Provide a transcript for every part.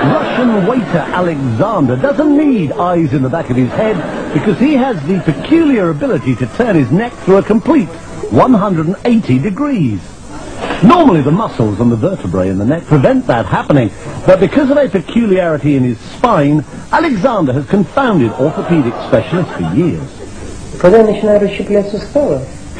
Russian waiter Alexander doesn't need eyes in the back of his head because he has the peculiar ability to turn his neck through a complete 180 degrees. Normally the muscles and the vertebrae in the neck prevent that happening, but because of a peculiarity in his spine, Alexander has confounded orthopedic specialists for years.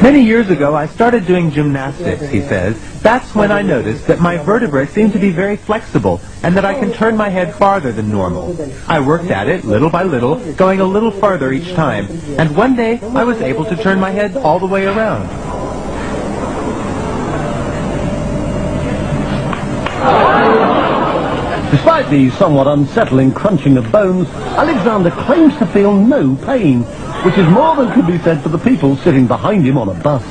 Many years ago, I started doing gymnastics, he says. That's when I noticed that my vertebrae seem to be very flexible and that I can turn my head farther than normal. I worked at it little by little, going a little farther each time, and one day I was able to turn my head all the way around. Despite the somewhat unsettling crunching of bones, Alexander claims to feel no pain, which is more than could be said for the people sitting behind him on a bus.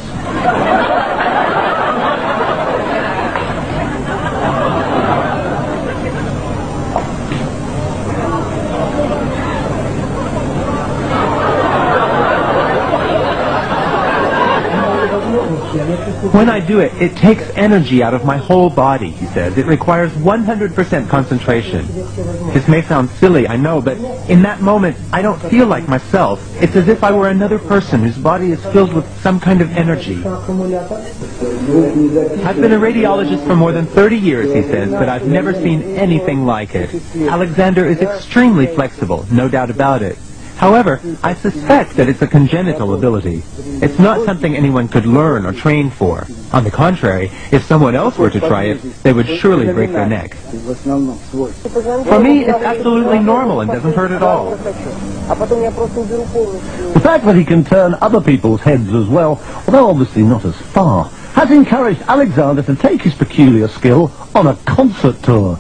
When I do it, it takes energy out of my whole body, he says. It requires 100% concentration. This may sound silly, I know, but in that moment, I don't feel like myself. It's as if I were another person whose body is filled with some kind of energy. I've been a radiologist for more than 30 years, he says, but I've never seen anything like it. Alexander is extremely flexible, no doubt about it. However, I suspect that it's a congenital ability. It's not something anyone could learn or train for. On the contrary, if someone else were to try it, they would surely break their neck. For me, it's absolutely normal and doesn't hurt at all. The fact that he can turn other people's heads as well, although obviously not as far, has encouraged Alexander to take his peculiar skill on a concert tour.